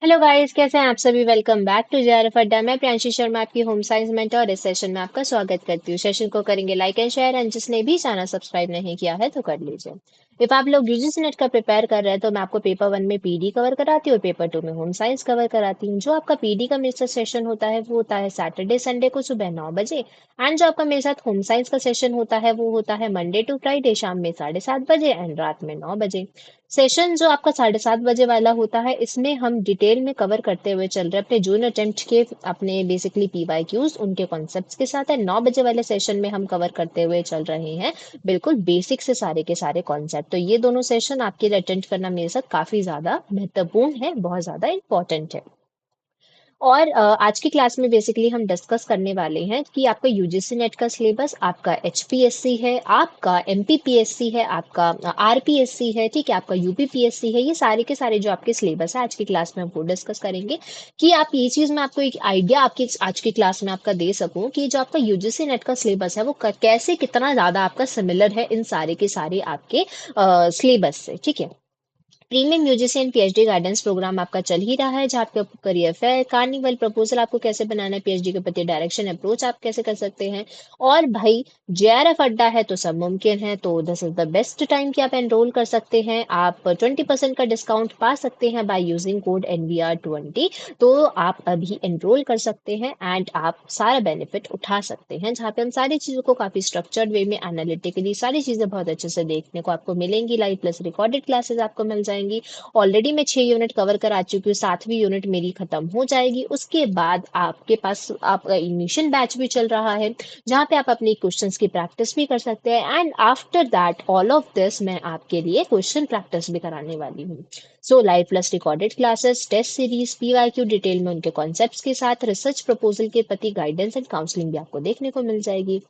Hello guys, कैसे हैं आप सभी। वेलकम बैक टू जेआरएफ अड्डा। मैं प्रियांशी शर्मा आपकी होम साइंस मेंटर और इस सेशन में आपका स्वागत करती हूँ। सेशन को करेंगे लाइक एंड शेयर, एंड जिसने भी चैनल सब्सक्राइब नहीं किया है तो कर लीजिए। इफ आप लोग यूजीसी नेट का प्रिपेयर कर रहे हैं तो मैं आपको पेपर वन में पीडी कवर कराती हूँ और पेपर टू में होम साइंस कवर कराती हूँ। जो आपका पीडी का मेरे साथ सेशन होता है वो होता है सैटरडे संडे को सुबह 9 बजे, एंड जो आपका मेरे साथ होम साइंस का सेशन होता है वो होता है मंडे टू फ्राइडे शाम में 7:30 बजे एंड रात में 9 बजे। सेशन जो आपका 7:30 बजे वाला होता है इसमें हम डिटेल में कवर करते हुए चल रहे हैं अपने जून अटेम्प्ट के अपने बेसिकली पीवाईक्यूज उनके कॉन्सेप्ट्स के साथ है। 9 बजे वाले सेशन में हम कवर करते हुए चल रहे हैं बिल्कुल बेसिक से सारे के सारे कॉन्सेप्ट। तो ये दोनों सेशन आपके लिए अटेंड करना मेरे साथ काफी ज्यादा महत्वपूर्ण है, बहुत ज्यादा इंपॉर्टेंट है। और आज की क्लास में बेसिकली हम डिस्कस करने वाले हैं कि आपका यूजीसी नेट का सिलेबस, आपका एचपीएससी है, आपका एमपीपीएससी है, आपका आरपीएससी है, ठीक है, आपका यूपीपीएससी है। ये सारे के सारे जो आपके सिलेबस है आज की क्लास में हम वो डिस्कस करेंगे कि आप ये चीज मैं आपको एक आइडिया आपकी आज की क्लास में आपका दे सकूं कि जो आपका यूजीसी नेट का सिलेबस है वो कैसे कितना ज्यादा आपका सिमिलर है इन सारे के सारे आपके सिलेबस से, ठीक है। Premium UGC and PhD guidance program आपका चल ही रहा है जहाँ पे आपको करियर फेयर, कार्निवल, प्रपोजल आपको कैसे बनाना है, पीएचडी के प्रति डायरेक्शन अप्रोच आप कैसे कर सकते हैं। और भाई जेआरएफ अड्डा है तो सब मुमकिन है, तो this is the best time कि आप एनरोल कर सकते हैं। आप 20% का डिस्काउंट पा सकते हैं बाय यूजिंग कोड NVR20। तो आप अभी एनरोल कर सकते हैं एंड आप सारा बेनिफिट उठा सकते हैं, जहाँ पे हम सारी चीजों को काफी स्ट्रक्चर्ड वे में एनालिटिकली सारी चीजें बहुत अच्छे से देखने को आपको मिलेंगी। लाइव प्लस रिकॉर्डेड क्लासेस आपको मिल जाएंगी। ऑलरेडी मैं 6 यूनिट कवर करा चुकी हूँ, 7वीं यूनिट मेरी खत्म हो जाएगी। उसके बाद आपके पास आपका इनिशियल बैच भी चल रहा है जहाँ पे आप अपनी क्वेश्चंस की प्रैक्टिस भी कर सकते हैं, and after that all of this मैं आपके लिए क्वेश्चन प्रैक्टिस भी कराने वाली हूँ। So live plus recorded classes, test series, PYQ detail में उनके कॉन्सेप्ट्स के साथ रिसर्च प्रपोजल के प्रति गाइडेंस एंड काउंसलिंग भी आपको देखने को मिल जाएगी।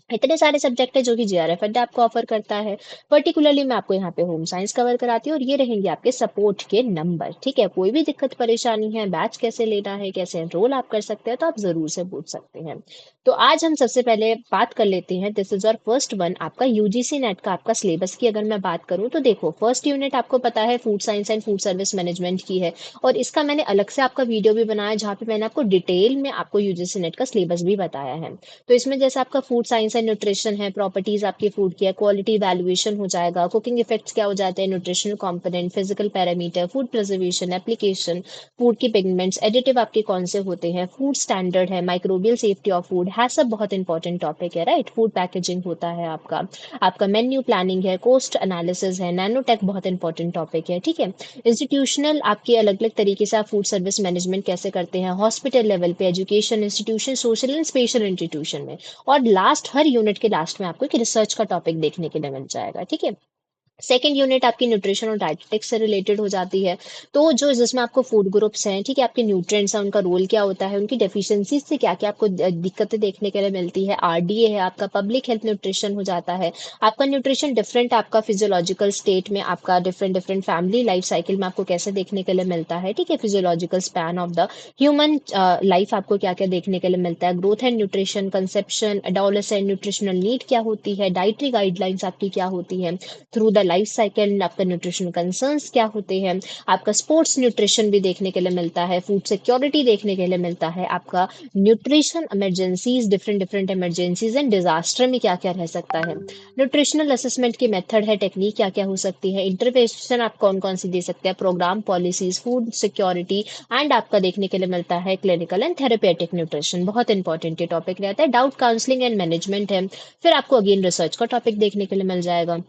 इतने सारे सब्जेक्ट है जो कि जेआरएफ अड्डा आपको ऑफर करता है। पर्टिकुलरली मैं आपको यहाँ पे होम साइंस कवर कराती हूँ और ये रहेंगे आपके सपोर्ट के नंबर, ठीक है। कोई भी दिक्कत परेशानी है, बैच कैसे लेना है, कैसे एनरोल आप कर सकते हैं, तो आप जरूर से पूछ सकते हैं। तो आज हम सबसे पहले बात कर लेते हैं, दिस इज और फर्स्ट वन आपका यूजीसी नेट का आपका सिलेबस की अगर मैं बात करूँ तो देखो, फर्स्ट यूनिट आपको पता है food science and food service management की है। और इसका मैंने अलग से आपका वीडियो भी बनाया जहाँ पे मैंने आपको डिटेल में आपको यूजीसी नेट का सिलेबस भी बताया है। तो इसमें जैसे आपका फूड साइंस एंड न्यूट्रिशन है, प्रॉपर्टीज आपकी फूड की है, क्वालिटी वैल्यूएशन हो जाएगा, कुकिंग इफेक्ट्स क्या हो जाते हैं, nutritional component, physical parameter, food preservation, application, food की पिगमेंट्स, एडिटिव आपके कौन से होते हैं, फूड स्टैंडर्ड है, माइक्रोबियल सेफ्टी ऑफ फूड है, सब बहुत इंपॉर्टेंट टॉपिक है, राइट। फूड पैकेजिंग होता है आपका, आपका मेन्यू प्लानिंग है, कोस्ट एनालिसिस है, नैनोटेक बहुत इंपॉर्टेंट टॉपिक है, ठीक है। इंस्टीट्यूशनल आपके अलग अलग तरीके से आप फूड सर्विस मैनेजमेंट कैसे करते हैं, हॉस्पिटल लेवल पे, education institution, social and special institution में। और लास्ट, हर यूनिट के लास्ट में आपको एक रिसर्च का टॉपिक देखने के लिए मिल जाएगा, ठीक है। सेकेंड यूनिट आपकी न्यूट्रिशन और डाइटेटिक्स से रिलेटेड हो जाती है। तो जो जिसमें आपको फूड ग्रुप्स हैं, ठीक है, आपके न्यूट्रिएंट्स हैं, उनका रोल क्या होता है, उनकी डेफिशिएंसीज से क्या क्या आपको दिक्कतें देखने के लिए मिलती है। आरडीए है आपका, पब्लिक हेल्थ न्यूट्रिशन हो जाता है। आपका न्यूट्रिशन डिफरेंट आपका फिजियोलॉजिकल स्टेट में, आपका different different family life cycle में आपको कैसे देखने के लिए मिलता है, ठीक है। Physiological span of the human life आपको क्या क्या देखने के लिए मिलता है, growth and nutrition, conception, adolescent nutritional need क्या होती है, डाइटरी गाइडलाइंस आपकी क्या होती है थ्रू द लाइफ साइकिल, आपका न्यूट्रिशन कंसर्न्स क्या होते हैं। आपका स्पोर्ट्स न्यूट्रिशन भी देखने के लिए मिलता है, फूड सिक्योरिटी देखने के लिए मिलता है, आपका nutrition emergencies, different different emergencies and disaster में क्या क्या रह सकता है। न्यूट्रिशनल असेसमेंट की मेथड है, टेक्निक क्या क्या हो सकती है, इंटरवेंशन आप कौन कौन सी दे सकते हैं, program, policies, food security, and आपका देखने के लिए मिलता है क्लिनिकल एंड थेरेपेटिक न्यूट्रिशन, बहुत इंपॉर्टेंट ये टॉपिक रहता है। डाउट काउंसलिंग एंड मैनेजमेंट है। फिर आपको अगेन रिसर्च का टॉपिक देखने के लिए मिल जाएगा।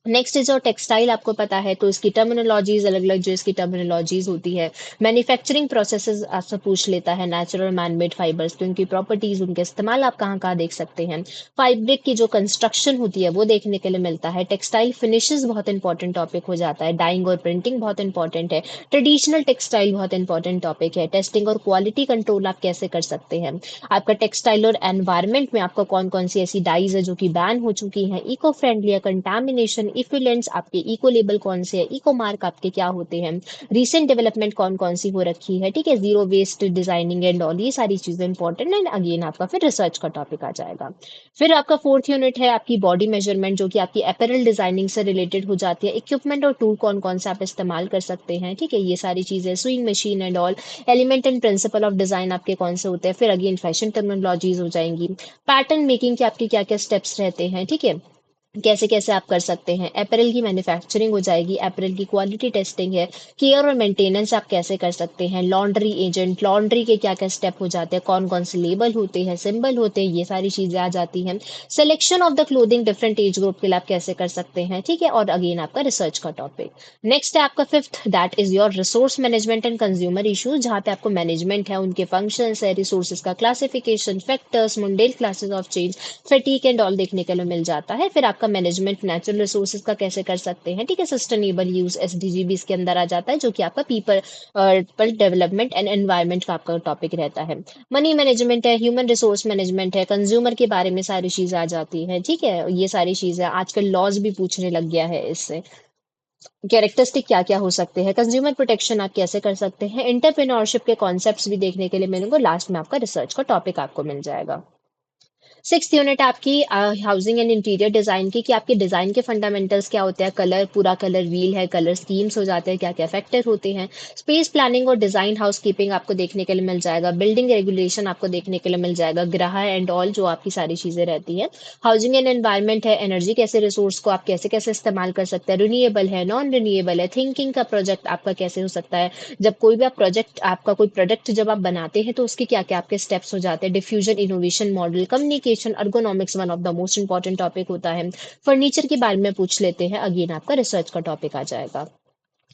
नेक्स्ट इज और टेक्सटाइल आपको पता है तो इसकी टर्मिनोलॉजीज अलग अलग, जो इसकी टर्मिनोलॉजीज होती है। मैन्युफैक्चरिंग प्रोसेसेस आपसे पूछ लेता है, नेचुरल मैनमेड फाइबर्स की उनकी प्रॉपर्टीज, उनके इस्तेमाल आप कहाँ कहाँ देख सकते हैं। फैब्रिक की जो कंस्ट्रक्शन होती है वो देखने के लिए मिलता है। टेक्सटाइल फिनिशेस बहुत इंपॉर्टेंट टॉपिक हो जाता है। डाइंग और प्रिंटिंग बहुत इंपॉर्टेंट है। ट्रेडिशनल टेक्सटाइल बहुत इंपॉर्टेंट टॉपिक है। टेस्टिंग और क्वालिटी कंट्रोल आप कैसे कर सकते हैं। आपका टेक्सटाइल और एनवायरमेंट में आपका कौन कौन सी ऐसी डाइज है जो कि बैन हो चुकी हैं, इको फ्रेंडली है, कंटामिनेशन इफ्लुएंट्स आपके इको लेबल कौन से है, इको मार्क आपके क्या होते हैं, रिसेंट डेवलपमेंट कौन कौन सी हो रखी है, ठीक है, zero waste designing and all, ये सारी चीजें इंपॉर्टेंट एंड अगेन आपका फिर रिसर्च का टॉपिक आ जाएगा। फिर आपका फोर्थ यूनिट है आपकी बॉडी मेजरमेंट, जो कि आपकी अपैरल डिजाइनिंग से रिलेटेड हो जाती है। इक्विपमेंट और टूल कौन कौन से आप इस्तेमाल कर सकते हैं, ठीक है, ये सारी चीजें, swing machine and all, element and principle of design आपके कौन से होते हैं। फिर अगेन फैशन टर्मिनोलॉजीज हो जाएंगी, पैटर्न मेकिंग के आपके क्या क्या स्टेप्स रहते हैं, ठीक है, कैसे कैसे आप कर सकते हैं। अपैरल की मैन्युफैक्चरिंग हो जाएगी, अपैरल की क्वालिटी टेस्टिंग है, केयर और मेंटेनेंस आप कैसे कर सकते हैं, लॉन्ड्री एजेंट, लॉन्ड्री के क्या क्या स्टेप हो जाते हैं, कौन कौन से लेबल होते हैं, सिंबल होते हैं, ये सारी चीजें आ जाती हैं। Selection of the clothing different age group के लिए आप कैसे कर सकते हैं, ठीक है, और अगेन आपका रिसर्च का टॉपिक। नेक्स्ट है आपका fifth, that is your resource management and consumer issues, जहाँ पे आपको मैनेजमेंट है, उनके फंक्शंस है, रिसोर्सेज का classification, factors, Mundell classes of change, fatigue and all देखने के लिए मिल जाता है। फिर आपका मैनेजमेंट नेचुरल रिसोर्सेज का कैसे कर सकते हैं, ठीक है, सस्टेनेबल यूज एसडीजी इसके अंदर आ जाता है, जो कि आपका पीपल पर डेवलपमेंट एंड एनवायरमेंट का आपका टॉपिक रहता है। मनी मैनेजमेंट है, ह्यूमन रिसोर्स मैनेजमेंट है, कंज्यूमर के बारे में सारी चीजें आ जाती है, ठीक है, ये सारी चीजें आजकल लॉज भी पूछने लग गया है इससे। कैरेक्टरिस्टिक क्या क्या हो सकते हैं, कंज्यूमर प्रोटेक्शन आप कैसे कर सकते हैं, एंटरप्रेन्योरशिप के कॉन्सेप्ट्स भी देखने के लिए मिलेंगे। लास्ट में आपका रिसर्च का टॉपिक आपको मिल जाएगा। सिक्स्थ यूनिट आपकी हाउसिंग एंड इंटीरियर डिजाइन की, कि आपके डिजाइन के फंडामेंटल्स क्या होते हैं, कलर, पूरा कलर व्हील है, कलर स्कीम्स हो जाते हैं, क्या क्या फैक्टर होते हैं, स्पेस प्लानिंग और डिजाइन हाउस कीपिंग आपको देखने के लिए मिल जाएगा, बिल्डिंग रेगुलेशन आपको देखने के लिए मिल जाएगा, ग्रह एंड ऑल जो आपकी सारी चीजें रहती है। हाउसिंग एंड एनवायरमेंट है, एनर्जी कैसे रिसोर्स को आप कैसे कैसे इस्तेमाल कर सकते हैं, रिन्यूएबल है, नॉन रिन्यूएबल है, थिंकिंग का प्रोजेक्ट आपका कैसे हो सकता है, जब कोई भी आप प्रोजेक्ट आपका कोई प्रोडक्ट जब आप बनाते हैं तो उसके क्या क्या आपके स्टेप्स हो जाते हैं, diffusion, innovation model, communication, ergonomics one of the most important topic होता है। फर्नीचर के बारे में पूछ लेते हैं, अगेन आपका रिसर्च का टॉपिक आ जाएगा।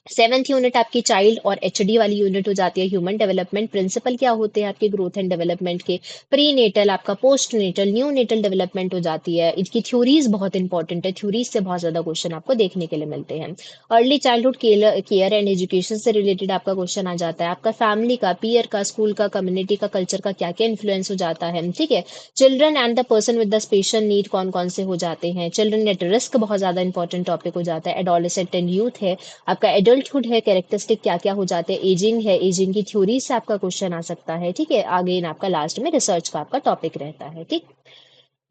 सेवंथ यूनिट आपकी चाइल्ड और एचडी वाली यूनिट हो जाती है, ह्यूमन डेवलपमेंट प्रिंसिपल क्या होते हैं आपके ग्रोथ एंड डेवलपमेंट के, प्री नेटल, आपका postnatal, neonatal development हो जाती है, इनकी थ्योरीज बहुत इंपॉर्टेंट है, थ्योरीज से बहुत ज्यादा क्वेश्चन आपको देखने के लिए मिलते हैं। Early childhood care and education से रिलेटेड आपका क्वेश्चन आ जाता है, आपका फैमिली का, पीयर का, स्कूल का, कम्युनिटी का, कल्चर का क्या क्या इन्फ्लुएंस हो जाता है, ठीक है, children and the person with the special need कौन कौन से हो जाते हैं, चिल्ड्रन एट रिस्क बहुत ज्यादा इंपॉर्टेंट टॉपिक हो जाता है, एडोलेसेंट एंड यूथ है, आपका एडल्टहुड है, कैरेक्टरिस्टिक क्या क्या हो जाते हैं, एजिंग है, एजिंग की थ्योरी से आपका क्वेश्चन आ सकता है, ठीक है, आगे आपका लास्ट में रिसर्च का आपका टॉपिक रहता है, ठीक।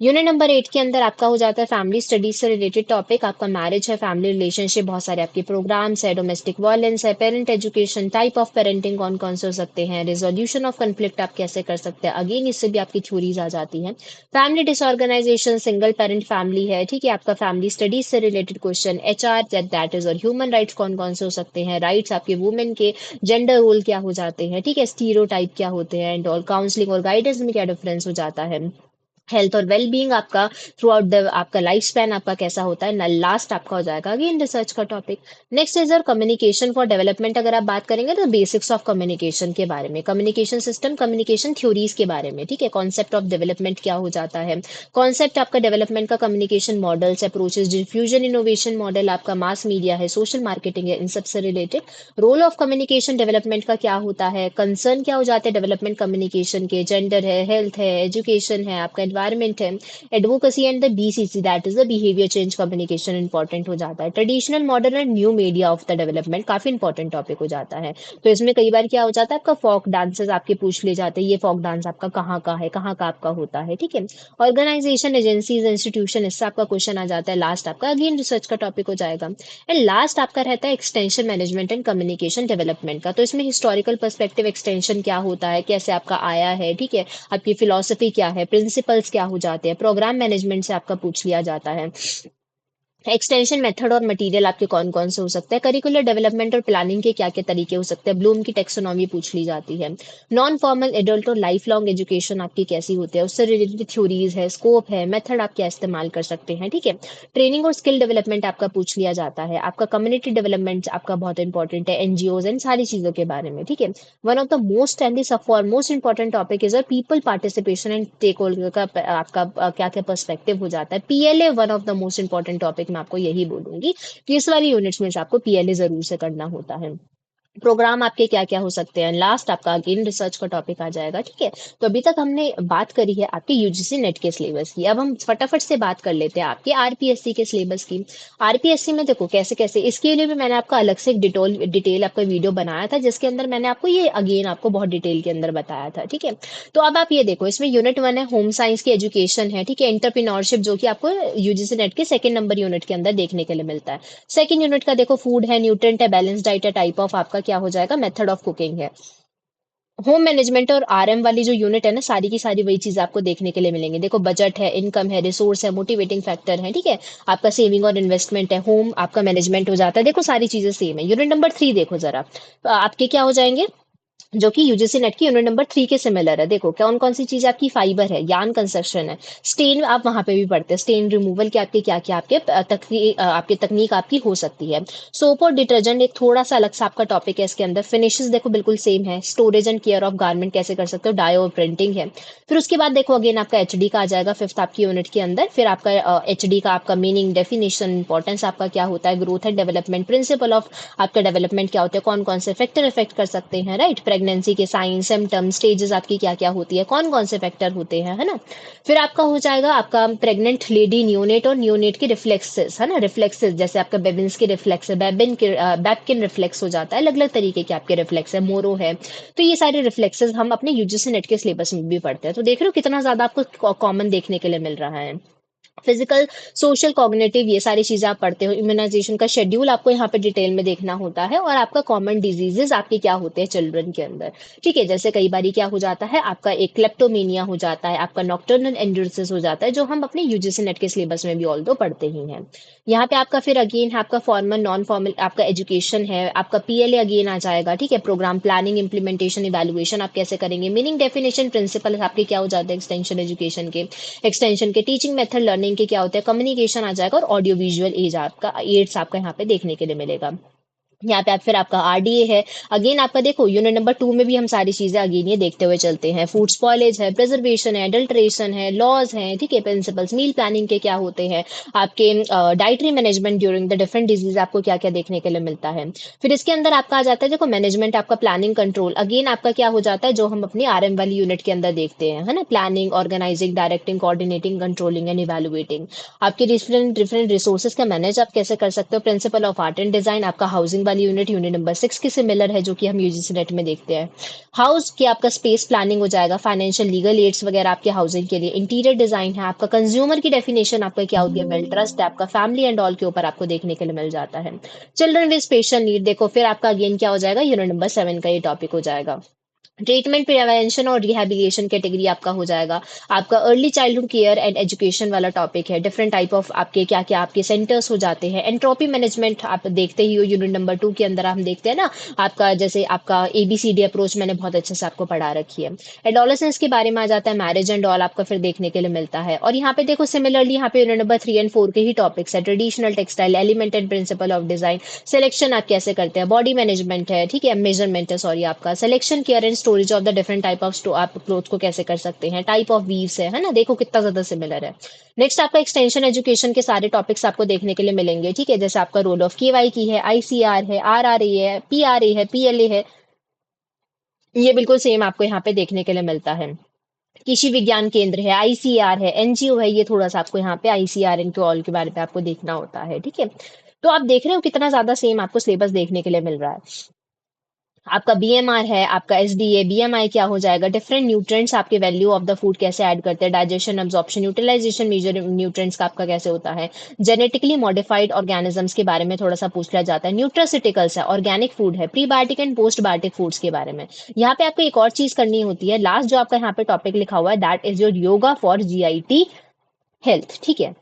यूनिट नंबर 8 के अंदर आपका हो जाता है फैमिली स्टडीज से रिलेटेड टॉपिक, आपका मैरिज है, फैमिली रिलेशनशिप, बहुत सारे आपके प्रोग्राम्स है, डोमेस्टिक वायलेंस है, parent education, type of parenting कौन कौन से हो सकते हैं, रिजोल्यूशन ऑफ कन्फ्लिक्ट आप कैसे कर सकते हैं, अगेन इससे भी आपकी थ्योरीज आ जाती हैं। Family disorganisation, single parent family है, ठीक है, आपका फैमिली स्टडीज से related question, HR that is, और ह्यूमन राइट्स कौन कौन से हो सकते हैं, राइट्स आपके वुमेन के, जेंडर रोल क्या हो जाते हैं, ठीक है, स्टीरियोटाइप क्या होते हैं एंड ऑल, काउंसलिंग और गाइडेंस में क्या डिफरेंस हो जाता है, हेल्थ और वेलबींग आपका थ्रू आउट द आपका लाइफ स्पैन आपका कैसा होता है, लास्ट आपका हो जाएगा अगेन रिसर्च का टॉपिक। नेक्स्ट इज और कम्युनिकेशन फॉर डेवलपमेंट, अगर आप बात करेंगे तो बेसिक्स ऑफ कम्युनिकेशन के बारे में, कम्युनिकेशन सिस्टम, कम्युनिकेशन थ्योरीज के बारे में, ठीक है, कॉन्सेप्ट ऑफ डेवलपमेंट क्या हो जाता है, कॉन्सेप्ट आपका डेवलपमेंट का, communication models, approaches, diffusion innovation model, आपका मास मीडिया है, सोशल मार्केटिंग है, इन सब से related role of communication development का क्या होता है, कंसर्न क्या हो जाते हैं डेवलपमेंट कम्युनिकेशन के, जेंडर है, हेल्थ है, एजुकेशन है, आपका एनवायरमेंट है, advocacy and the BCC that is the behaviour change communication important हो जाता है, traditional modern and new media of the development काफी इंपॉर्टेंट टॉपिक हो जाता है। तो इसमें कई बार क्या हो जाता है, आपका फोक डांसेस आपके पूछ ले जाते हैं, ये फोक डांस आपका कहाँ का है, कहाँ का आपका होता है, ठीक है, ऑर्गेनाइजेशन, एजेंसीज, इंस्टीट्यूशन, इससे आपका क्वेश्चन आ जाता है, लास्ट आपका अगेन रिसर्च का टॉपिक हो जाएगा। एंड लास्ट आपका रहता है extension management and communication development का, तो इसमें हिस्टोरिकल पर्सपेक्टिव एक्सटेंशन क्या होता है, कैसे आपका आया है, ठीक है, आपकी फिलोसफी क्या है, प्रिंसिपल्स क्या हो जाते हैं, प्रोग्राम मैनेजमेंट से आपका पूछ लिया जाता है, एक्सटेंशन मेथड और मटेरियल आपके कौन कौन से हो सकते हैं, करिकुलर डेवलपमेंट और प्लानिंग के क्या क्या तरीके हो सकते हैं, ब्लूम की टेक्सोनॉमी पूछ ली जाती है, नॉन फॉर्मल एडल्ट और लाइफ लॉन्ग एजुकेशन आपकी कैसी होती है, उससे रिलेटेड थ्योरीज है, स्कोप है, मेथड आप क्या इस्तेमाल कर सकते हैं, ठीक है, ट्रेनिंग और स्किल डेवलपमेंट आपका पूछ लिया जाता है, आपका कम्युनिटी डेवलपमेंट आपका बहुत इंपॉर्टेंट है, एनजीओ एंड सारी चीजों के बारे में, ठीक है, one of the most and foremost important topic is people participation and stakeholder का आपका क्या क्या पर्सपेक्टिव हो जाता है, PLA one of the most important topic मैं आपको यही बोलूंगी कि इस वाली यूनिट्स में से आपको पीएलए जरूर से करना होता है। प्रोग्राम आपके क्या क्या हो सकते हैं, लास्ट आपका अगेन रिसर्च का टॉपिक आ जाएगा। ठीक है, तो अभी तक हमने बात करी है आपके यूजीसी नेट के सिलेबस की। अब हम फटाफट से बात कर लेते हैं आपके आरपीएससी के सिलेबस की। आरपीएससी में देखो कैसे कैसे, इसके लिए भी मैंने आपका अलग से एक डिटेल आपका वीडियो बनाया था, जिसके अंदर मैंने आपको ये अगेन आपको बहुत डिटेल के अंदर बताया था। ठीक है, तो अब आप ये देखो, इसमें यूनिट 1 है होम साइंस की एजुकेशन है। ठीक है, एंटरप्रेन्योरशिप जो कि आपको यूजीसी नेट के सेकंड नंबर यूनिट के अंदर देखने के लिए मिलता है। सेकंड यूनिट का देखो फूड है, न्यूट्रेंट है, बैलेंस डाइट है, टाइप ऑफ आपका क्या हो जाएगा, मेथड ऑफ कुकिंग है। होम मैनेजमेंट और आरएम वाली जो यूनिट है ना, सारी की सारी वही चीज आपको देखने के लिए मिलेंगे। देखो बजट है, इनकम है, रिसोर्स है, मोटिवेटिंग फैक्टर है। ठीक है, आपका सेविंग और इन्वेस्टमेंट है, होम आपका मैनेजमेंट हो जाता है। देखो सारी चीजें सेम है। यूनिट नंबर 3 देखो जरा, तो आपके क्या हो जाएंगे, जो कि यूजीसी नेट की यूनिट नंबर 3 के सिमिलर है। देखो कौन कौन सी चीज आपकी, फाइबर है, यार्न कंस्ट्रक्शन है, स्टेन आप वहां पे भी पढ़ते हैं, स्टेन रिमूवल के आपके क्या क्या आपके आपके तकनीक आपकी हो सकती है। सोप और डिटर्जेंट एक थोड़ा सा अलग सा आपका टॉपिक है इसके अंदर। फिनिशेस देखो बिल्कुल सेम है। Storage and care of garment कैसे कर सकते हो, डायो और प्रिंटिंग है। फिर उसके बाद देखो अगेन आपका एचडी का आ जाएगा फिफ्थ आपकी यूनिट के अंदर। फिर आपका एचडी का आपका मीनिंग, डेफिनेशन, इंपॉर्टेंस आपका क्या होता है, growth and development, principle of आपका डेवलपमेंट क्या होता है, कौन कौन से फैक्टर इफेक्ट कर सकते हैं, राइट, प्रेगनेंसी के साइन सिम्टम स्टेजेस आपकी क्या क्या होती है, कौन कौन से फैक्टर होते हैं, है ना। फिर आपका हो जाएगा आपका प्रेग्नेंट लेडी, न्यूनेट और न्यूनेट के रिफ्लेक्सेस, है ना, रिफ्लेक्सेस जैसे आपका बेबिन्स के रिफ्लेक्स है, बैबकिन रिफ्लेक्स हो जाता है, अलग अलग तरीके के आपके रिफ्लेक्स है, मोरो है। तो ये सारे रिफ्लेक्सेस हम अपने यूजीसी नेट के सिलेबस में भी पढ़ते हैं। तो देख रहे हो कितना ज्यादा आपको कॉमन देखने के लिए मिल रहा है। फिजिकल, सोशल, कॉग्निटिव, ये सारी चीजें आप पढ़ते हो। इम्यूनाइजेशन का शेड्यूल आपको यहाँ पे डिटेल में देखना होता है, और आपका कॉमन डिजीजेस आपके क्या होते हैं चिल्ड्रन के अंदर। ठीक है, जैसे कई बारी क्या हो जाता है, आपका एक क्लेप्टोमेनिया हो जाता है, आपका नॉक्टर्नल एंड्यूरेंस हो जाता है, जो हम अपने यूजीसी नेट के सिलेबस में भी ऑल दो पढ़ते ही हैं। यहाँ पे आपका फिर अगेन है आपका फॉर्मल नॉन फॉर्मल आपका एजुकेशन है, आपका पीएलए अगेन आ जाएगा। ठीक है, प्रोग्राम प्लानिंग, इंप्लीमेंटेशन, इवैल्यूएशन आप कैसे करेंगे, मीनिंग, डेफिनेशन, प्रिंसिपल आपके क्या हो जाते हैं एक्सटेंशन एजुकेशन के, एक्सटेंशन के टीचिंग मेथड, लर्निंग के क्या होते हैं, कम्युनिकेशन आ जाएगा, और ऑडियो विजुअल एज आपका एड्स आपका यहाँ पे देखने के लिए मिलेगा। यहाँ पे आप फिर आपका आरडीए है। अगेन आपका देखो यूनिट नंबर 2 में भी हम सारी चीजें अगेन ये देखते हुए चलते हैं। फूड स्पॉयलेज है, प्रिजर्वेशन है, अडल्ट्रेशन है, लॉज है, ठीक है, प्रिंसिपल्स, मील प्लानिंग के क्या होते हैं, आपके dietary management during the different disease आपको क्या क्या देखने के लिए मिलता है। फिर इसके अंदर आपका आ जाता है देखो मैनेजमेंट, आपका प्लानिंग कंट्रोल, अगेन आपका क्या हो जाता है जो हम अपनी आरएम वाली यूनिट के अंदर देखते हैं, है ना, planning, organising, directing, coordinating, controlling and evaluating. आपके डिफरेंट डिफरेंट रिसोर्सेज का मैनेज आप कैसे कर सकते हो, principle of art and design, आपका हाउसिंग वाली यूनिट यूनिट नंबर 6 की सिमिलर है, जो कि हम यूजीसी नेट में देखते हैं। हाउस की आपका स्पेस प्लानिंग हो जाएगा, फाइनेंशियल लीगल एड्स वगैरह आपके हाउसिंग के लिए, इंटीरियर डिजाइन है, आपका कंज्यूमर की डेफिनेशन आपका क्या होती है, वेल ट्रस्ट है, आपका फैमिली एंड ऑल के ऊपर आपको देखने के लिए मिल जाता है। चिल्ड्रन विद स्पेशल नीड देखो फिर आपका अगेन क्या हो जाएगा, यूनिट नंबर 7 का ये टॉपिक हो जाएगा। ट्रीटमेंट, प्रिवेंशन और रिहैबिलिटेशन कैटेगरी आपका हो जाएगा। आपका early childhood care and education वाला टॉपिक है। डिफरेंट टाइप ऑफ आपके क्या क्या आपके सेंटर्स हो जाते हैं। एंट्रोपी मैनेजमेंट आप देखते ही हो, यूनिट नंबर 2 के अंदर हम देखते हैं ना, आपका जैसे आपका एबीसीडी अप्रोच मैंने बहुत अच्छे से आपको पढ़ा रखी है। एडोलेसेंस के बारे में आ जाता है, मैरिज एंड ऑल आपका फिर देखने के लिए मिलता है। और यहाँ पे देखो सिमिलरली यहाँ पे यूनिट नंबर 3 एंड 4 के ही टॉपिक्स है। Traditional textile, element and principle of design, selection आप कैसे करते हैं, बॉडी मैनेजमेंट है, ठीक है, मेजरमेंट है, सॉरी, आपका selection, care and storage of the different type of आप क्लोथ को कैसे कर सकते हैं, टाइप ऑफ वीव्स है ना, देखो कितना ज्यादा सिमिलर है। नेक्स्ट आपका एक्सटेंशन एजुकेशन के सारे टॉपिक्स आपको देखने के लिए मिलेंगे। ठीक है, जैसे आपका रोल ऑफ केवाई की है, आईसीआर है, आरआरए है, पीआरए है, पीएलए है, ये बिल्कुल सेम आपको यहाँ पे देखने के लिए मिलता है। कृषि विज्ञान केंद्र है, आईसीआर है, एनजीओ है, ये थोड़ा सा आपको यहाँ पे आईसीआर इनके ऑल के बारे में आपको देखना होता है। ठीक है, तो आप देख रहे हो कितना ज्यादा सेम आपको सिलेबस देखने के लिए मिल रहा है। आपका बीएमआर है, आपका एसडीए, बीएमआई क्या हो जाएगा, डिफरेंट न्यूट्रिएंट्स आपके वैल्यू ऑफ द फूड कैसे ऐड करते हैं, digestion, absorption, utilisation, major nutrients का आपका कैसे होता है। जेनेटिकली मॉडिफाइड ऑर्गेनिजम्स के बारे में थोड़ा सा पूछ लिया जाता है। न्यूट्रासिटिकल्स है, ऑर्गेनिक फूड है, prebiotic and postbiotic foods के बारे में। यहाँ पे आपको एक और चीज करनी होती है, लास्ट जो आपका यहाँ पे टॉपिक लिखा हुआ है, that is your yoga for GIT health. ठीक है,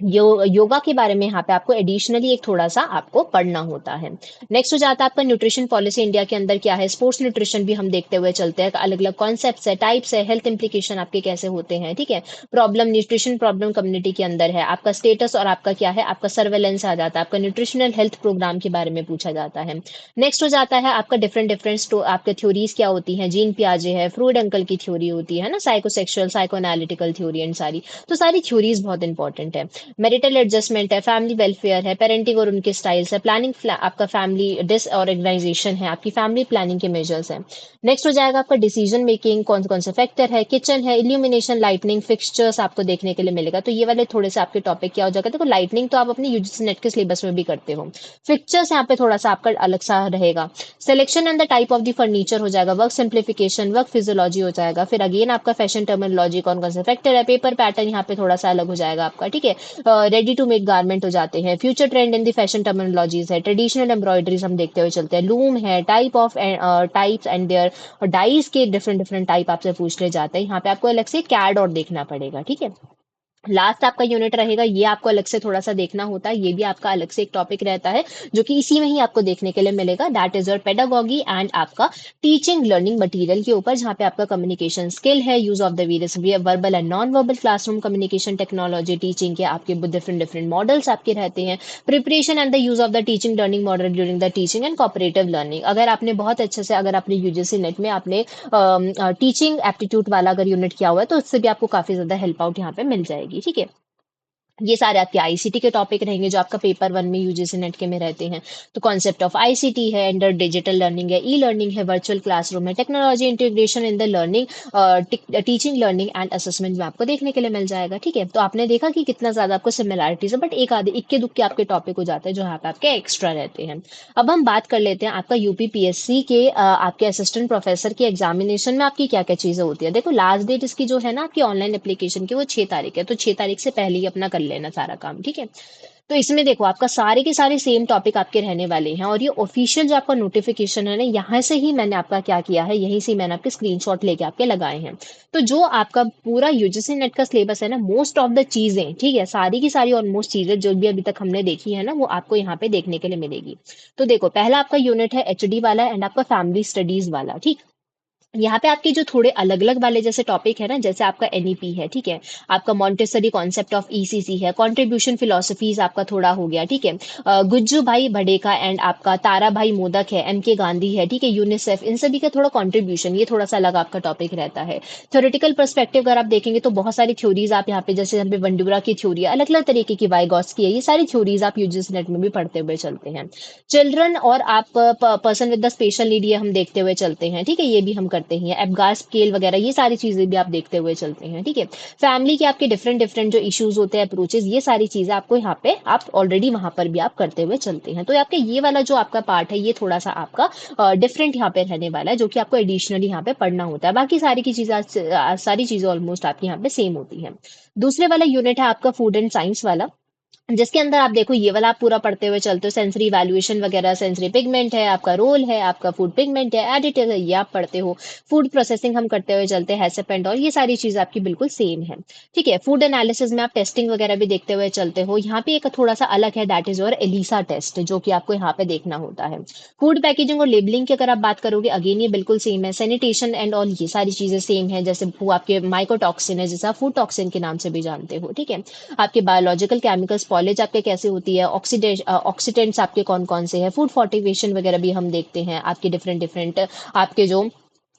योगा के बारे में यहाँ पे आपको एडिशनली एक थोड़ा सा आपको पढ़ना होता है। नेक्स्ट हो जाता है आपका न्यूट्रिशन पॉलिसी इंडिया के अंदर क्या है, स्पोर्ट्स न्यूट्रिशन भी हम देखते हुए चलते हैं, अलग अलग कॉन्सेप्ट्स है, टाइप्स है, हेल्थ इंप्लीकेशन आपके कैसे होते हैं। ठीक है, प्रॉब्लम, न्यूट्रिशन प्रॉब्लम कम्युनिटी के अंदर है, आपका स्टेटस और आपका क्या है, आपका सर्वेलेंस आ जाता है, आपका न्यूट्रिशनल हेल्थ प्रोग्राम के बारे में पूछा जाता है। नेक्स्ट हो जाता है आपका डिफरेंट डिफरेंट आपके थ्योरीज क्या होती हैं, जीन पियाजे है, फ्रूड अंकल की थ्योरी होती है ना, psychosexual psycho analytical theory and सारी, तो सारी थ्योरीज बहुत इंपॉर्टेंट है। मैरिटल एडजस्टमेंट है, फैमिली वेलफेयर है, पेरेंटिंग और उनके स्टाइल्स है, प्लानिंग आपका फैमिली डिसऑर्गेनाइजेशन है, आपकी फैमिली प्लानिंग के मेजर्स हैं। नेक्स्ट हो जाएगा आपका डिसीजन मेकिंग, कौन कौन से फैक्टर है, किचन है, इल्यूमिनेशन, लाइटनिंग, फिक्सचर्स आपको देखने के लिए मिलेगा। तो ये वाले थोड़े से आपके टॉपिक क्या हो जाएगा, देखो लाइटनिंग तो आप अपने यूजीसी नेट के सिलेबस में भी करते हो, फिक्सचर्स यहाँ पे थोड़ा सा आपका अलग सा रहेगा। Selection and the type of the furniture हो जाएगा, वर्क सिंप्लीफिकेशन, वर्क फिजियोलॉजी हो जाएगा, फिर अगेन आपका फैशन टर्मिनोलॉजी, कौन कौन से फैक्टर है, पेपर पैटर्न यहाँ पे थोड़ा सा अलग हो जाएगा आपका, ठीक है। रेडी टू मेक गारमेंट हो जाते हैं, future trend in the fashion terminologies है, ट्रेडिशनल एम्ब्रॉयडरीज हम देखते हुए चलते हैं, लूम है, टाइप्स एंड देयर डाइज के डिफरेंट डिफरेंट टाइप आपसे पूछ ले जाते हैं। यहाँ पे आपको अलग से कैड और देखना पड़ेगा, ठीक है। लास्ट आपका यूनिट रहेगा, ये आपको अलग से थोड़ा सा देखना होता है, ये भी आपका अलग से एक टॉपिक रहता है जो कि इसी में ही आपको देखने के लिए मिलेगा, that is your pedagogy and आपका टीचिंग लर्निंग मटेरियल के ऊपर, जहाँ पे आपका कम्युनिकेशन स्किल है, use of the various verbal and non verbal classroom communication technology, teaching के आपके डिफरेंट डिफरेंट मॉडल्स आपके रहते हैं, preparation and the use of the teaching learning model during the teaching and cooperative learning. अगर आपने बहुत अच्छे से, अगर आपने यूजीसी नेट में आपने टीचिंग एप्टीट्यूड वाला अगर यूनिट किया हुआ है तो उससे भी आपको काफी ज्यादा हेल्प आउट यहाँ पे मिल जाएगी, ठीक है। ये सारे आपके आईसीटी के टॉपिक रहेंगे जो आपका पेपर वन में यूजीसी नेट के में रहते हैं। तो कॉन्सेप्ट ऑफ आईसीटी है, अंडर डिजिटल लर्निंग है, ई लर्निंग है, वर्चुअल क्लासरूम है, technology integration in the learning, teaching learning and assessment में आपको देखने के लिए मिल जाएगा, ठीक है। तो आपने देखा कि कितना ज्यादा आपको सिमिलैरिटीज है, बट एक आधे इक्के दुक्के आपके टॉपिक हो जाते हैं जो यहाँ पे आपके एक्स्ट्रा रहते हैं। अब हम बात कर लेते हैं आपका यूपीपीएससी के आपके असिस्टेंट प्रोफेसर के एग्जामिनेशन में आपकी क्या क्या चीजें होती है। देखो लास्ट डेट इसकी जो है ना आपकी ऑनलाइन एप्लीकेशन की वो 6 तारीख है, तो 6 तारीख से पहले ही अपना कर लेना सारा काम, ठीक है। तो इसमें देखो आपका सारे के सारे सेम टॉपिक आपके रहने वाले हैं, और ये ऑफिशियल जो आपका नोटिफिकेशन है ना, यहाँ से ही मैंने आपका क्या किया है, यहीं से मैंने आपके स्क्रीनशॉट लेके आपके लगाए हैं। तो जो आपका पूरा यूजीसी नेट का सिलेबस है ना, मोस्ट ऑफ द चीजें, ठीक है, सारी की सारी ऑलमोस्ट चीजें जो भी अभी तक हमने देखी है ना, वो आपको यहाँ पे देखने के लिए मिलेगी। तो देखो पहला आपका यूनिट है एचडी वाला एंड आपका फैमिली स्टडीज वाला, ठीक। यहाँ पे आपके जो थोड़े अलग अलग वाले जैसे टॉपिक है ना, जैसे आपका एनईपी है, ठीक है, आपका मॉन्टेसरी कॉन्सेप्ट ऑफ ईसीसी है, कंट्रीब्यूशन फिलोसफीज आपका थोड़ा हो गया, ठीक है। गुज्जू भाई भडेका एंड आपका तारा भाई मोदक है, एमके गांधी है, ठीक है, यूनिसेफ, इन सभी का थोड़ा कंट्रीब्यूशन, ये थोड़ा सा अलग आपका टॉपिक रहता है। थ्योरेटिकल पर्सपेक्टिव अगर आप देखेंगे तो बहुत सारी थ्योरीज आप यहाँ पे, जैसे यहाँ पे वंडुरा की थ्योरी है, अलग अलग तरीके की वाइगॉस की है, ये सारी थ्योरीज आप यूजीसी नेट में भी पढ़ते हुए चलते हैं। चिल्ड्रन और आप person with the special need ये हम देखते हुए चलते हैं, ठीक है, ये भी हम करते हैं। एबगार स्केल वगैरह ये सारी चीजें भी आप देखते हुए चलते हैं, ठीक है। फैमिली के आपके डिफरेंट डिफरेंट जो इश्यूज होते हैं, अप्रोचेस, ये सारी चीजें आपको यहाँ पे आप ऑलरेडी वहां पर भी आप करते हुए चलते हैं। तो आपके ये वाला जो आपका पार्ट है, ये थोड़ा सा आपका डिफरेंट यहाँ पे रहने वाला है, जो कि आपको एडिशनली यहाँ पे पढ़ना होता है। बाकी सारी की चीजें सारी चीजें ऑलमोस्ट आपकी यहाँ पे सेम होती है। दूसरे वाला यूनिट है आपका फूड एंड साइंस वाला, जिसके अंदर आप देखो ये वाला आप पूरा पढ़ते हुए चलते हो, सेंसरी वैल्यूएशन वगैरह, सेंसरी पिगमेंट है, आपका रोल है, आपका फूड पिगमेंट है, एडिटिव है, ये आप पढ़ते हो। फूड प्रोसेसिंग हम करते हुए चलते हैं, हैसेप एंड ऑल, ये सारी चीजें आपकी बिल्कुल सेम है, ठीक है। फूड एनालिसिस में आप टेस्टिंग वगैरह भी देखते हुए चलते हो। यहाँ पे एक थोड़ा सा अलग है, that is your ELISA test, जो कि आपको यहाँ पे देखना होता है। फूड पैकेजिंग और लेबलिंग की अगर आप बात करोगे, अगेन ये बिल्कुल सेम है। सैनिटेशन एंड ऑल, ये सारी चीजें सेम है, जैसे वो आपके माइकोटॉक्सिन है, जैसे आप फूड टॉक्सिन के नाम से भी जानते हो, ठीक है। आपके बायोलॉजिकल केमिकल स्पॉलेज आपके कैसे होती है, ऑक्सीडेंट्स आपके कौन कौन से हैं, फूड फोर्टिफिकेशन वगैरह भी हम देखते हैं, आपके डिफरेंट डिफरेंट आपके जो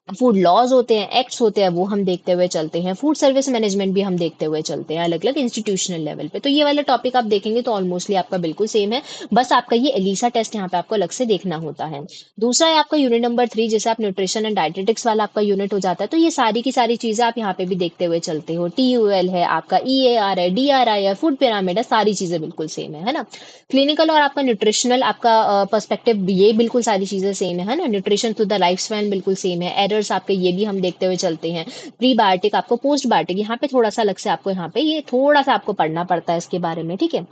फूड लॉज होते हैं, एक्ट्स होते हैं, वो हम देखते हुए चलते हैं। फूड सर्विस मैनेजमेंट भी हम देखते हुए चलते हैं अलग अलग इंस्टीट्यूशनल लेवल पे। तो ये वाला टॉपिक आप देखेंगे तो ऑलमोस्टली आपका बिल्कुल सेम है, बस आपका ये एलिसा टेस्ट यहाँ पे आपको अलग से देखना होता है। दूसरा है आपका यूनिट नंबर 3, जैसे आप न्यूट्रिशन एंड डाइटेटिक्स वाला आपका यूनिट हो जाता है, तो ये सारी की सारी चीजें आप यहाँ पे भी देखते हुए चलते हो। TUL है, आपका EAR है, DRI है, फूड पिरामिड है, सारी चीजें बिल्कुल सेम है ना। क्लिनिकल और आपका न्यूट्रिशनल आपका पर्सपेक्टिव, ये बिल्कुल सारी चीजें सेम है ना। Nutrition to the life span बिल्कुल सेम है। एरर्स आपके ये भी हम देखते हुए चलते हैं। प्री बायोटिक, आपको पोस्ट बायोटिक, यहाँ पे थोड़ा सा अलग से आपको यहाँ पे ये थोड़ा सा आपको पढ़ना पड़ता है इसके बारे में, ठीक है।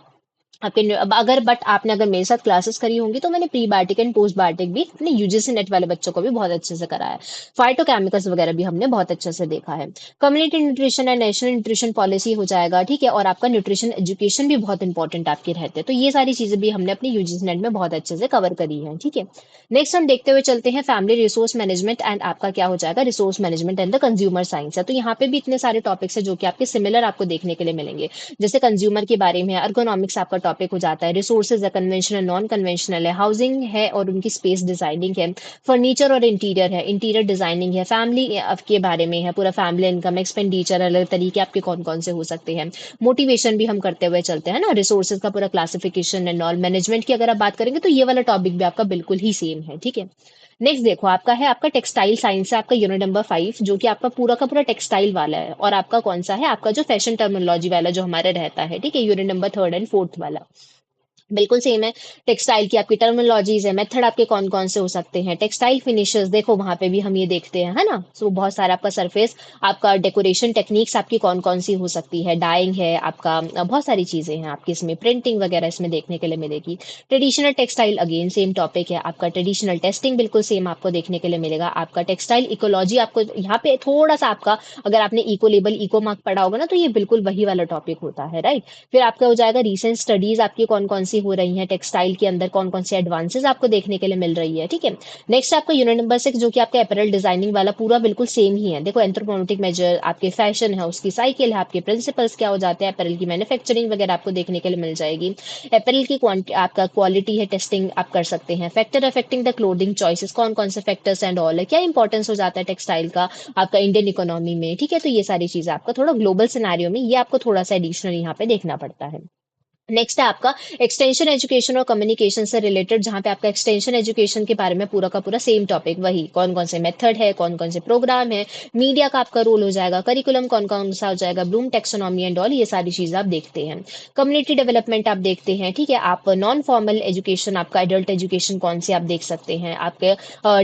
आपके अब अगर बट आपने अगर मेरे साथ क्लासेस करी होंगी तो मैंने prebiotic and postbiotic भी अपने यूजीसी नेट वाले बच्चों को भी बहुत अच्छे से कराया है। फाइटोकेमिकल्स वगैरह भी हमने बहुत अच्छे से देखा है। Community nutrition and national nutrition policy हो जाएगा, ठीक है, और आपका न्यूट्रिशन एजुकेशन भी बहुत इंपॉर्टेंट आपके रहते हैं। तो ये सारी चीजें भी हमने अपनी यूजीसी नेट में बहुत अच्छे से कवर करी है, ठीक है। नेक्स्ट हम देखते हुए चलते हैं फैमिली रिसोर्स मैनेजमेंट एंड आपका क्या हो जाएगा, resource management and the consumer science है। तो यहाँ पे भी इतने सारे टॉपिक्स है जो कि आपके सिमिलर आपको देखने के लिए मिलेंगे, जैसे कंज्यूमर के बारे में, अर्गोनॉमिक्स आपका टॉपिक हो जाता है। रिसोर्सेज है, कन्वेंशनल नॉन कन्वेंशनल है, हाउसिंग है और उनकी स्पेस डिजाइनिंग है, फर्नीचर और इंटीरियर है, इंटीरियर डिजाइनिंग है, फैमिली के बारे में है, पूरा फैमिली इनकम, एक्सपेंडिचर, अलग तरीके आपके कौन कौन से हो सकते हैं, मोटिवेशन भी हम करते हुए चलते हैं ना, रिसोर्सेज का पूरा क्लासिफिकेशन एंड ऑल, मैनेजमेंट की अगर आप बात करेंगे तो ये वाला टॉपिक भी आपका बिल्कुल ही सेम है, ठीक है। नेक्स्ट देखो आपका है आपका टेक्सटाइल साइंस है, आपका यूनिट नंबर 5 जो कि आपका पूरा का पूरा टेक्सटाइल वाला है, और आपका कौन सा है, आपका जो फैशन टर्मिनोलॉजी वाला जो हमारे रहता है, ठीक है, यूनिट नंबर 3 एंड 4 वाला बिल्कुल सेम है। टेक्सटाइल की आपकी टर्मिनोलॉजीज है, मेथड आपके कौन कौन से हो सकते हैं, टेक्सटाइल फिनिशेस देखो वहां पे भी हम ये देखते हैं, है ना। सो बहुत सारा आपका सरफेस, आपका डेकोरेशन टेक्निक्स आपकी कौन कौन सी हो सकती है, डाइंग है आपका, बहुत सारी चीजें हैं आपकी इसमें, प्रिंटिंग वगैरह इसमें देखने के लिए मिलेगी। Traditional textile again same topic है आपका, ट्रेडिशनल टेस्टिंग बिल्कुल सेम आपको देखने के लिए मिलेगा। आपका टेक्सटाइल इकोलॉजी आपको यहाँ पे थोड़ा सा आपका, अगर आपने इको लेबल इको मार्क पढ़ा होगा ना, तो ये बिल्कुल वही वाला टॉपिक होता है, राइट। फिर आपका हो जाएगा रिसेंट स्टडीज आपकी कौन कौन सी हो रही हैं टेक्सटाइल के अंदर, कौन कौन सी एडवांसेस आपको देखने के लिए मिल रही है, ठीक है। नेक्स्ट आपका यूनिट नंबर 6 जो कि आपका अपैरल डिजाइनिंग वाला पूरा बिल्कुल सेम ही है। देखो एंथ्रोपोमेट्रिक मेजर आपके फैशन है, उसकी साइकिल है, आपके प्रिंसिपल्स क्या हो जाते हैं, अपैरल की मैन्युफैक्चरिंग वगैरह आपको देखने के लिए मिल जाएगी। अपैरल की आपका क्वालिटी है, टेस्टिंग आप कर सकते हैं। Factor affecting the clothing choices, कौन कौन से फैक्टर्स एंड ऑल है, क्या इंपॉर्टेंस हो जाता है टेक्सटाइल का आपका इंडियन इकोनॉमी में, ठीक है। तो ये सारी चीजें आपका थोड़ा ग्लोबल सिनेरियो में ये आपको थोड़ा सा एडिशनल यहाँ पे देखना पड़ता है। नेक्स्ट है आपका एक्सटेंशन एजुकेशन और कम्युनिकेशन से रिलेटेड, जहां पे आपका एक्सटेंशन एजुकेशन के बारे में पूरा का पूरा सेम टॉपिक, वही कौन कौन से मेथड है, कौन कौन से प्रोग्राम है, मीडिया का आपका रोल हो जाएगा, करिकुलम कौन कौन सा हो जाएगा, ब्लूम टेक्सोनॉमी एंड ऑल, ये सारी चीजें आप देखते हैं। कम्युनिटी डेवलपमेंट आप देखते हैं, ठीक है। आप नॉन फॉर्मल एजुकेशन आपका एडल्ट एजुकेशन कौन से आप देख सकते हैं, आपके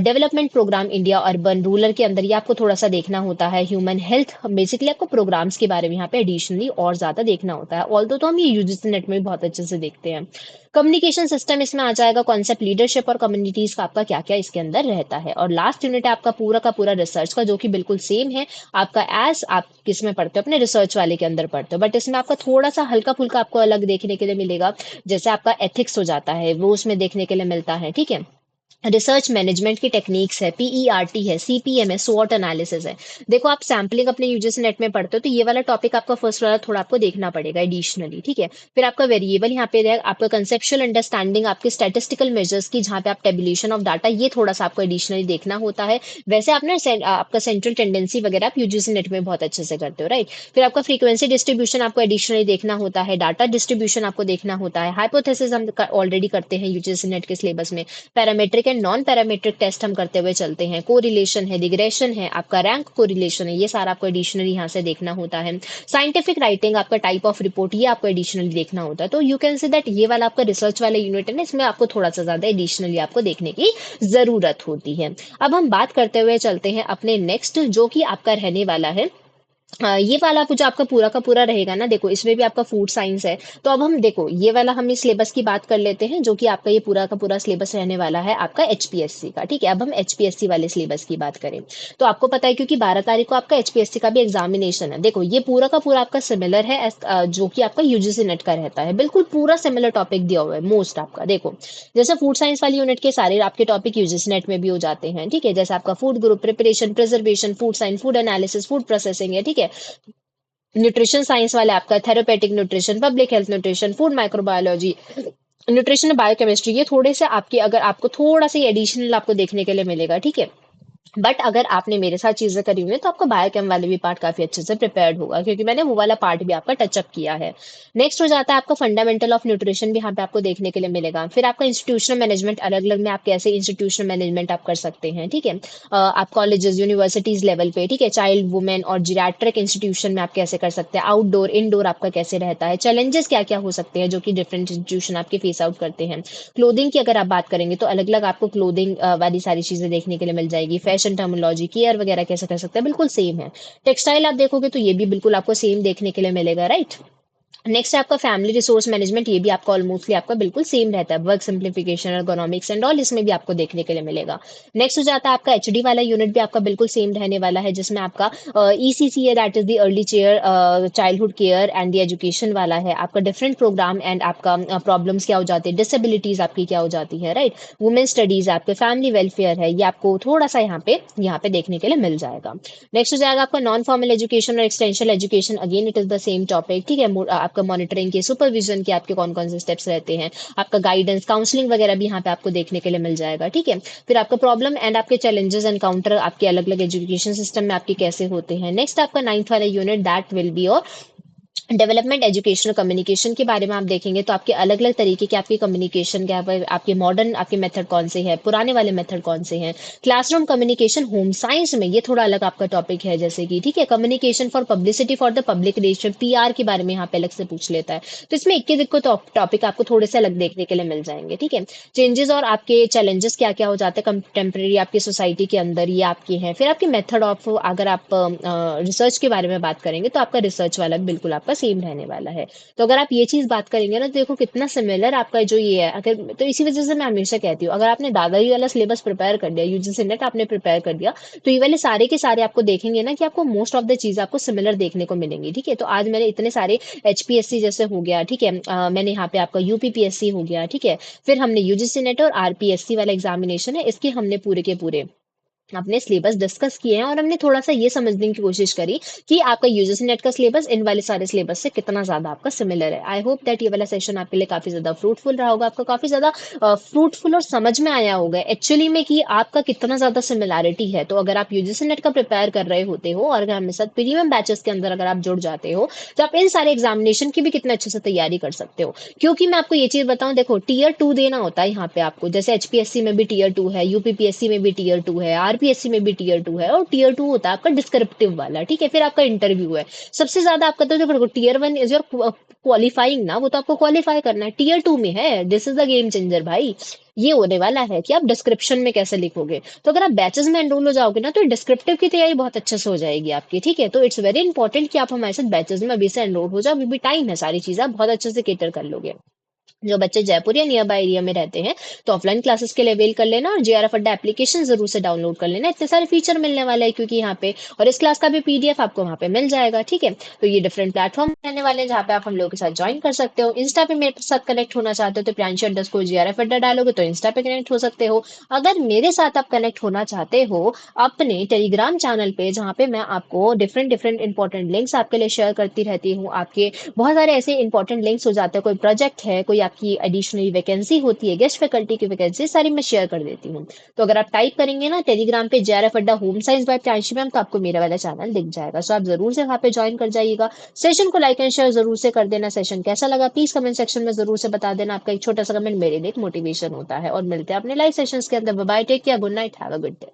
development program India urban rural के अंदर ये आपको थोड़ा सा देखना होता है। ह्यूमन हेल्थ बेसिकली आपको प्रोग्राम्स के बारे में यहाँ पे एडिशनली और ज्यादा देखना होता है, ऑल्दो तो हम ये यूजीसी नेट में भी बहुत अच्छे से देखते हैं। कम्युनिकेशन सिस्टम इसमें आ जाएगा, कॉन्सेप्ट लीडरशिप और कम्युनिटीज का आपका क्या क्या इसके अंदर रहता है। और लास्ट यूनिट है आपका पूरा का पूरा रिसर्च का, जो कि बिल्कुल सेम है आपका एज आप किसमें पढ़ते हो, अपने रिसर्च वाले के अंदर पढ़ते हो, बट इसमें आपका थोड़ा सा हल्का फुल्का आपको अलग देखने के लिए मिलेगा। जैसे आपका एथिक्स हो जाता है वो उसमें देखने के लिए मिलता है, ठीक है। रिसर्च मैनेजमेंट की टेक्निक्स है, पीईआरटी है, सीपीएम है, स्वॉट एनालिसिस है। देखो आप सैम्पलिंग अपने यूजीसी नेट में पढ़ते हो तो ये वाला टॉपिक आपका फर्स्ट वाला थोड़ा आपको देखना पड़ेगा एडिशनली, ठीक है। फिर आपका वेरिएबल यहाँ पे आपका कंसेप्चुअल अंडरस्टैंडिंग आपके स्टैटिस्टिकल मेजर्स की, जहाँ पे आप टेबुलेशन ऑफ डाटा, ये थोड़ा सा आपको एडिशनली देखना होता है। वैसे आप ना आपका सेंट्रल टेंडेंसी वगैरह आप यूजीसी नेट में बहुत अच्छे से करते हो, राइट। फिर आपका फ्रीक्वेंसी डिस्ट्रीब्यूशन आपको एडिशनली देखना होता है, डाटा डिस्ट्रीब्यूशन आपको देखना होता है, हाइपोथेसिस हम ऑलरेडी करते हैं यूजीसी नेट के सिलेबस में, parametric and non parametric test हम करते हुए चलते हैं, कोरिलेशन है, रिग्रेशन है, आपका रैंक कोरिलेशन है, ये सारा आपको एडिशनली यहाँ से देखना होता है। साइंटिफिक राइटिंग आपका टाइप ऑफ रिपोर्ट, ये आपको एडिशनली देखना होता है। तो यू कैन से दैट ये वाला आपका रिसर्च वाला यूनिट है ना, इसमें आपको थोड़ा सा ज्यादा एडिशनली आपको देखने की जरूरत होती है। अब हम बात करते हुए चलते हैं अपने नेक्स्ट, जो कि आपका रहने वाला है ये वाला जो आपका पूरा का पूरा रहेगा ना, देखो इसमें भी आपका फूड साइंस है। तो अब हम देखो ये वाला हम इस सिलेबस की बात कर लेते हैं, जो कि आपका ये पूरा का पूरा सिलेबस रहने वाला है आपका एचपीएससी का, ठीक है। अब हम एचपीएससी वाले सिलेबस की बात करें तो आपको पता है क्योंकि 12 तारीख को आपका एचपीएससी का भी एग्जामिनेशन है। देखो ये पूरा का पूरा आपका सिमिलर है जो कि आपका यूजीसी नेट का रहता है, बिल्कुल पूरा सिमिलर टॉपिक दिया हुआ है मोस्ट आपका। देखो जैसे फूड साइंस वाली यूनिट के सारे आपके टॉपिक यूजीसी नेट में भी हो जाते हैं, ठीक है। जैसे आपका food group, preparation, preservation, food science, food analysis, food processing है, ठीक है। न्यूट्रिशन साइंस वाले आपका therapeutic nutrition, public health nutrition, food microbiology, nutrition biochemistry, ये थोड़े से आपके, अगर आपको थोड़ा सा एडिशनल आपको देखने के लिए मिलेगा, ठीक है। बट अगर आपने मेरे साथ चीजें करी हुई है तो आपका बायोकेम वाले भी पार्ट काफी अच्छे से प्रिपेयर्ड होगा, क्योंकि मैंने वो वाला पार्ट भी आपका टचअप किया है। नेक्स्ट हो जाता है आपका फंडामेंटल ऑफ न्यूट्रिशन, भी यहाँ पे आपको देखने के लिए मिलेगा। फिर आपका इंस्टीट्यूशनल मैनेजमेंट, अलग अलग में आप कैसे इंस्टीट्यूशनल मैनेजमेंट आप कर सकते हैं, ठीक है। आप कॉलेजेस यूनिवर्सिटीज लेवल पे, ठीक है, चाइल्ड वुमेन और जीरियाट्रिक इंस्टीट्यूशन में आप कैसे कर सकते हैं, आउटडोर इंडोर आपका कैसे रहता है, चैलेंजेस क्या क्या हो सकते हैं जो कि डिफरेंट इंस्टीट्यूशन आपके फेस आउट करते हैं। क्लोथिंग की अगर आप बात करेंगे तो अलग अलग आपको क्लोथिंग वाली सारी चीजें देखने के लिए मिल जाएगी। फैशन टर्मिनोलॉजी, केयर वगैरह कैसे कर सकते हैं, बिल्कुल सेम है। टेक्सटाइल आप देखोगे तो ये भी बिल्कुल आपको सेम देखने के लिए मिलेगा, राइट। नेक्स्ट है आपका फैमिली रिसोर्स मैनेजमेंट, ये भी आपका ऑलमोस्टली आपका बिल्कुल सेम रहता है। Work simplification, economics and all, इसमें भी आपको देखने के लिए मिलेगा। नेक्स्ट हो जाता है आपका एचडी वाला यूनिट, भी आपका बिल्कुल सेम रहने वाला है, जिसमें आपका ईसीसी है, that is the early chair childhood care and the education वाला है। आपका डिफरेंट प्रोग्राम एंड आपका प्रॉब्लम्स क्या हो जाती है, डिसेबिलिटीज आपकी क्या हो जाती है, राइट। वुमेन स्टडीज, आपके फैमिली वेलफेयर है, ये आपको थोड़ा सा यहाँ पे देखने के लिए मिल जाएगा। नेक्स्ट हो जाएगा आपका नॉन फॉर्मल एजुकेशन और extension education, again it is the same topic, ठीक है। आपका मॉनिटरिंग के, सुपरविजन के आपके कौन कौन से स्टेप्स रहते हैं, आपका गाइडेंस, काउंसलिंग वगैरह भी यहाँ पे आपको देखने के लिए मिल जाएगा। ठीक है, फिर आपका प्रॉब्लम एंड आपके चैलेंजेस एनकाउंटर आपके अलग अलग एजुकेशन सिस्टम में आपके कैसे होते हैं। नेक्स्ट आपका 9th वाला unit that will be your development educational communication के बारे में आप देखेंगे तो आपके अलग अलग तरीके के आपके कम्युनिकेशन के आपके मॉडर्न आपके मेथड कौन से हैं, पुराने वाले मेथड कौन से हैं। क्लासरूम कम्युनिकेशन होम साइंस में ये थोड़ा अलग आपका टॉपिक है, जैसे कि ठीक है communication for publicity for the public relation, PR के बारे में यहाँ पे अलग से पूछ लेता है। तो इसमें इक्कीस इक्को टॉपिक आपको थोड़े से अलग देखने के लिए मिल जाएंगे। ठीक है, चेंजेस और आपके चैलेंजेस क्या क्या हो जाते हैं कंटेम्प्रेरी आपकी सोसाइटी के अंदर, ये आपके हैं। फिर आपके मेथड ऑफ, अगर आप रिसर्च के बारे में बात करेंगे तो आपका रिसर्च वाला बिल्कुल आपका सेम रहने वाला है। तो अगर आप ये चीज बात करेंगे ना तो देखो कितना सिमिलर आपका जो ये है। अगर तो इसी वजह से मैं हमेशा कहती हूँ, अगर आपने दादाजी वाला सिलेबस प्रिपेयर कर दिया, यूजीसी नेट आपने प्रिपेयर कर दिया, तो ये वाले सारे के सारे आपको देखेंगे ना कि आपको मोस्ट ऑफ द चीज आपको सिमिलर देखने को मिलेंगी। ठीक है, तो आज मैंने इतने सारे एचपीएससी जैसे हो गया, ठीक है, मैंने यहाँ पे आपका यूपीपीएससी हो गया, ठीक है, फिर हमने यूजीसी नेट और आरपीएससी वाला एग्जामिनेशन है, इसके हमने पूरे के पूरे अपने सिलेबस डिस्कस किए हैं और हमने थोड़ा सा ये समझने की कोशिश करी कि आपका यूजीसी नेट का सिलेबस इन वाले सारे सिलेबस से कितना ज्यादा आपका सिमिलर है। आई होप दैट ये वाला सेशन आपके लिए काफी ज्यादा फ्रूटफुल रहा होगा, आपको काफी ज्यादा फ्रूटफुल और समझ में आया होगा एक्चुअली में कि आपका कितना ज्यादा सिमिलैरिटी है। तो अगर आप यूजीसी नेट का प्रिपेयर कर रहे होते हो और अगर हमारे साथ प्रीमियम बैचेस के अंदर अगर आप जुड़ जाते हो तो आप इन सारे एग्जामिनेशन की भी कितने अच्छे से तैयारी कर सकते हो। क्योंकि मैं आपको ये चीज बताऊं, देखो टीयर 2 देना होता है यहाँ पे आपको, जैसे एचपीएससी में भी टीयर 2 है, यूपीपीएससी में भी टीयर 2 है, आरपीएससी में भी टीयर 2 है, और टीयर 2 होता है आपका डिस्क्रिप्टिव वाला। ठीक है, फिर आपका इंटरव्यू है। सबसे ज्यादा आपका तो देखो टीयर 1 इज योर क्वालिफाइंग ना, वो तो आपको क्वालिफाई करना है। टीयर 2 में है, this is the game changer भाई। ये होने वाला है कि आप डिस्क्रिप्शन में कैसे लिखोगे। तो अगर आप बैचेस में एनरोल हो जाओगे ना तो डिस्क्रिप्टिव की तैयारी बहुत अच्छे से हो जाएगी आपकी। ठीक है, तो इट्स वेरी इंपॉर्टेंट कि आप हमारे साथ बैचेस में अभी से एनरोल हो जाओ, अभी भी टाइम है, सारी चीजें आप बहुत अच्छे से केटर कर लोगे। जो बच्चे जयपुर या नियर बाय एरिया में रहते हैं तो ऑफलाइन क्लासेस के लिए अवेल कर लेना, और जेआरएफ अड्डा एप्लीकेशन जरूर से डाउनलोड कर लेना, इतने सारे फीचर मिलने वाले हैं क्योंकि यहाँ पे, और इस क्लास का भी पीडीएफ आपको वहाँ पे मिल जाएगा। ठीक है, तो ये डिफरेंट प्लेटफॉर्म रहने वाले हैं जहाँ पे आप हम लोगों के साथ ज्वाइन कर सकते हो। इंस्टा पे मेरे साथ कनेक्ट होना चाहते हो तो प्रियांशु अंडरस्कोर जेआरएफ अड्डा डालोगे तो इंस्टा पे कनेक्ट हो सकते हो। अगर मेरे साथ आप कनेक्ट होना चाहते हो अपने टेलीग्राम चैनल पे, जहाँ पे मैं आपको डिफरेंट डिफरेंट इंपॉर्टेंट लिंक्स आपके लिए शेयर करती रहती हूँ, आपके बहुत सारे ऐसे इंपॉर्टेंट लिंक्स हो जाते हैं, कोई प्रोजेक्ट है, कोई आपकी एडिशनल वैकेंसी होती है, गेस्ट फैकल्टी की वैकेंसी, सारी मैं शेयर कर देती हूँ। तो अगर आप टाइप करेंगे ना टेलीग्राम पे जेआरएफ अड्डा home science by Pranshi ma'am, तो आपको मेरा वाला चैनल दिख जाएगा। सो आप जरूर से वहाँ पे ज्वाइन कर जाइएगा। सेशन को लाइक एंड शेयर जरूर से कर देना। सेशन कैसा लगा प्लीज कमेंट सेक्शन में जरूर से बता देना, आपका एक छोटा सा कमेंट मेरे लिए एक मोटिवेशन होता है। और मिलते हैं अपने लाइव सेशंस के अंदर। Bye, take care, good night, have a good day.